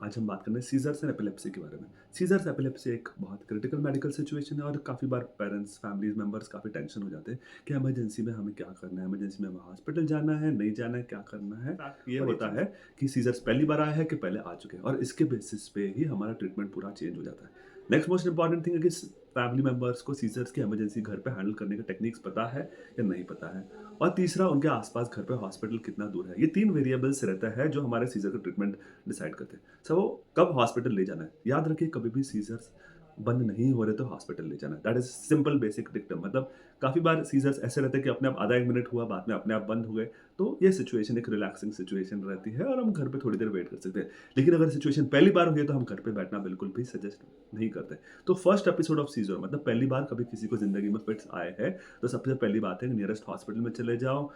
आज हम बात करने सीज़र्स एंड एपिलेप्सी के बारे में। सीज़र्स एपिलेप्सी एक बहुत क्रिटिकल मेडिकल सिचुएशन है और काफ़ी बार पेरेंट्स, फैमिलीज़ मेंबर्स काफ़ी टेंशन हो जाते हैं कि इमरजेंसी में हमें क्या करना है, इमरजेंसी में हमें हॉस्पिटल जाना है, नहीं जाना है, क्या करना है। फैक्ट ये होता है कि सीज़र्स पहली बार आया है कि पहले आ चुके हैं और इसके बेसिस पे ही हमारा ट्रीटमेंट पूरा चेंज हो जाता है। नेक्स्ट मोस्ट इंपॉर्टेंट थिंग है कि फैमिली मेंबर्स को सीज़र्स की इमरजेंसी घर पे हैंडल करने के टेक्निक्स पता है या नहीं पता है। और तीसरा उनके आस-पास घर पे हॉस्पिटल कितना दूर है। ये 3 वेरिएबल्स रहता है जो हमारे सीज़र का ट्रीटमेंट डिसाइड करते हैं। सो कब हॉस्पिटल ले जाना है? याद रखिए कभी भी सीज़र्स बंद नहीं हो रहे तो हॉस्पिटल ले जाना है। That is simple basic dictum मतलब काफ़ी बार सीज़र्स ऐसे रहते हैं कि अपने आप आधा 1 मिनट हुआ, बाद में अपने आप बंद हो गए। तो ये सिचुएशन एक रिलैक्सिंग सिचुएशन रहती है और हम घर पे थोड़ी देर वेट कर सकते हैं। लेकिन अगर सिचुएशन पहली बार हुई है तो हम घर पे बैठना बिल्कुल भी सजेस्ट नहीं करते। तो फर्स्ट एपिसोड ऑफ सीज़र मतलब पहली बार कभी किसी को ज़िंदगी में फिट्स आए हैं, तो सबसे पहली बात है नियरेस्ट हॉस्पिटल में चले जाओ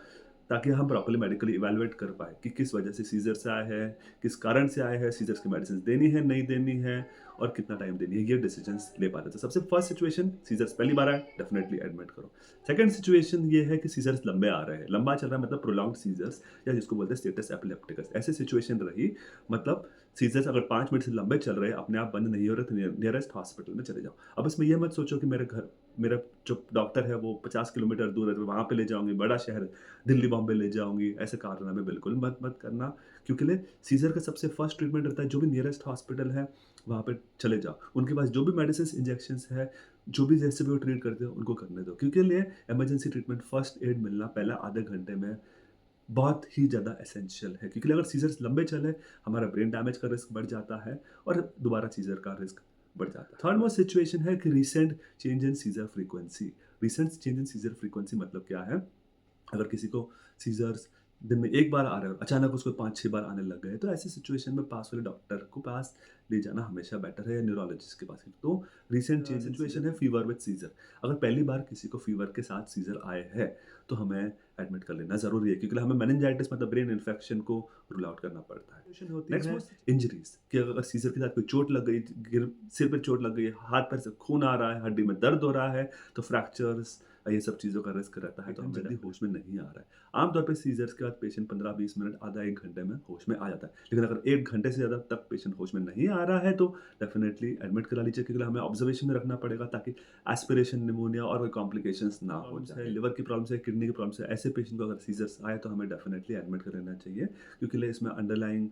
ताकि हम प्रॉपर्ली मेडिकली इवैल्यूएट कर पाएँ कि किस वजह से सीज़र से आए हैं, किस कारण से आए हैं, सीज़र्स की मेडिसिन देनी है, नहीं देनी है और कितना टाइम देनी है, ये डिसीजंस ले पाते थे। सबसे फर्स्ट सिचुएशन सीज़र्स पहली बार आए, डेफिनिटली एडमिट करो। सेकंड सिचुएशन ये है कि सीज़र्स लंबे आ रहे हैं, लंबा चल रहा है मतलब प्रोलॉन्ग्ड सीज़र्स या जिसको बोलते हैं स्टेटस एपिलेप्टिकस ऐसी सिचुएशन रही मतलब सीज़र्स अगर 5 मिनट से लंबे चल रहे हैं, अपने आप बंद नहीं हो रहे तो नियरेस्ट हॉस्पिटल में चले जाओ। अब इसमें ये मत सोचो कि मेरा जो डॉक्टर है वो 50 किलोमीटर दूर है तो वहाँ पे ले जाऊँगी, बड़ा शहर दिल्ली, बॉम्बे ले जाऊँगी, ऐसे कारनामे बिल्कुल मत करना क्योंकि सीज़र का सबसे फर्स्ट ट्रीटमेंट रहता है, जो भी नियरेस्ट हॉस्पिटल है, वहाँ पे चले जाओ। उनके पास जो भी मेडिसिन्स, इंजेक्शंस है, जो भी जैसे भी वो ट्रीट करते हो, उनको करने दो क्योंकि लिए इमरजेंसी ट्रीटमेंट, फर्स्ट एड मिलना पहले आधे घंटे में बहुत ही ज़्यादा एसेंशियल है क्योंकि अगर सीज़र्स लंबे चले, हमारा ब्रेन डैमेज का रिस्क बढ़ जाता है और दोबारा सीज़र का रिस्क बढ़ जाता है। थर्ड मोस्ट सिचुएशन है कि recent change in seizure frequency. Recent change in seizure frequency मतलब क्या है? अगर किसी को सीज़र्स दिन में 1 बार आ रहा है और अचानक उसको 5-6 बार आने लग गए, तो ऐसी सिचुएशन में पास वाले डॉक्टर को पास ले जाना हमेशा बेटर है या न्यूरोलॉजिस्ट के पास। तो रीसेंट चेंज सिचुएशन है फीवर विद सीज़र। अगर पहली बार किसी को फीवर के साथ सीज़र आए हैं, तो हमें एडमिट कर लेना ज़रूरी है क्योंकि हमें मेनिंजाइटिस मतलब ब्रेन इन्फेक्शन को रूल आउट करना पड़ता है। सिचुएशन होती नेक्स्ट है इंजरीज़ कि अगर सीज़र के साथ कोई चोट लग गई, सिर पे चोट लग गई, हाथ-पैर से खून आ रहा है, हड्डी में दर्द हो रहा है, तो फ्रैक्चर्स ये सब चीज़ों का रिस्क रहता है, तो हम जल्दी होश में नहीं आ रहा है। आमतौर पे सीज़र्स के बाद पेशेंट 15-20 मिनट, आधा 1 घंटे में होश में आ जाता है। लेकिन अगर 1 घंटे से ज़्यादा तक पेशेंट होश में नहीं आ रहा है, तो डेफ़िनिटली एडमिट करा लीजिए क्योंकि हमें ऑब्ज़र्वेशन में रखना पड़ेगा ताकि एस्पिरेशन, निमोनिया और कोई कॉम्प्लिकेशंस ना हो जाए। लिवर की प्रॉब्लम्स है, किडनी की प्रॉब्लम्स है, ऐसे पेशेंट को अगर सीज़र्स आए, तो हमें डेफ़िनिटली एडमिट कर लेना चाहिए क्योंकि इसमें अंडरलाइंग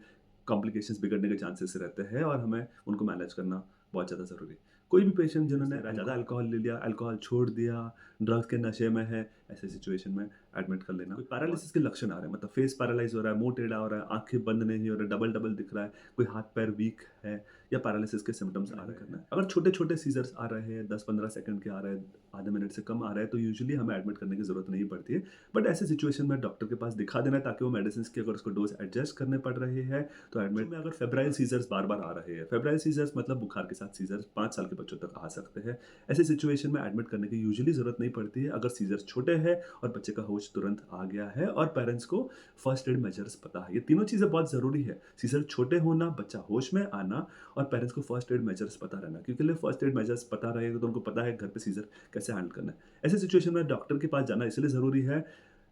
कॉम्प्लिकेशंस बिगड़ने के चांसेस रहते हैं और हमें उनको मैनेज करना बहुत ज़्यादा ज़रूरी है। कोई भी पेशेंट जिन्होंने ज़्यादा अल्कोहल ले लिया, अल्कोहल छोड़ दिया, ड्रग्स के नशे में है, ऐसे सिचुएशन में एडमिट कर लेना। कोई पैरालिसिस के लक्षण आ रहे हैं मतलब फेस पैरालाइज़ हो रहा है, मुँह टेढ़ा हो रहा है, आँखें बंद नहीं हो रही, डबल-डबल दिख रहा है, कोई हाथ-पैर वीक है या पैरालिसिस के सिम्पटम्स आ रहे हैं। अगर छोटे-छोटे सीज़र्स आ रहे हैं, 10-15 सेकंड के आ रहे हैं, आधे मिनट से कम आ रहा है, तो यूजुअली हमें एडमिट करने की ज़रूरत नहीं पड़ती है। बट ऐसे सिचुएशन में डॉक्टर के पास दिखा देना है ताकि वो मेडिसिन्स की अगर उसको डोज़ एडजस्ट करने पड़ रहे हैं, तो एडमिट में अगर फेब्राइल सीज़र्स बार-बार आ रहे हैं, फेब्राइल सीज़र्स मतलब बुखार के साथ सीज़र्स 5 साल के बच्चों तक आ सकते हैं। ऐसी सिचुएशन में एडमिट करने की यूजुअली ज़रूरत नहीं पड़ती है अगर सीज़र्स छोटे हैं और बच्चे का होश तुरंत आ गया है और पेरेंट्स को फर्स्ट एड मेजर्स पता है। ये तीनों चीज़ें बहुत ज़रूरी है। सीज़र छोटे होना, बच्चा होश में आना और पेरेंट्स को फर्स्ट एड मेजर्स पता रहना क्योंकि फर्स्ट एड मेजर्स पता रहेगा तो उनको पता है घर पे सीज़र कैसे हैंडल करना है। ऐसी सिचुएशन में डॉक्टर के पास जाना इसलिए ज़रूरी है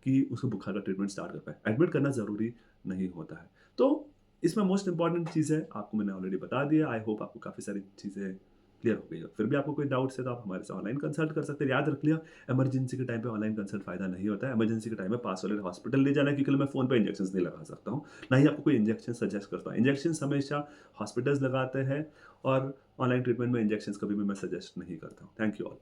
कि उसको बुखार का ट्रीटमेंट स्टार्ट कर पाए। एडमिट करना ज़रूरी नहीं होता है। तो इसमें मोस्ट इम्पोर्टेंट चीज़ है, आपको मैंने ऑलरेडी बता दिया। आई होप आपको काफ़ी सारी चीज़ें क्लियर हो गई हो। फिर भी आपको कोई डाउट्स है तो आप हमारे से ऑनलाइन कंसल्ट कर सकते हैं। याद रख लिया इमरजेंसी के टाइम पे ऑनलाइन कंसल्ट फ़ायदा नहीं होता है। इमरजेंसी के टाइम में पास वाले हॉस्पिटल ले जाना है क्योंकि मैं फ़ोन पे इंजेक्शंस नहीं लगा सकता हूँ। ना ही आपको कोई इंजेक्शन सजेस्ट करता हूँ। इंजेक्शंस हमेशा हॉस्पिटल्स लगाते हैं और ऑनलाइन ट्रीटमेंट में इंजेक्शंस कभी भी मैं सजेस्ट नहीं करता हूँ। Thank you all.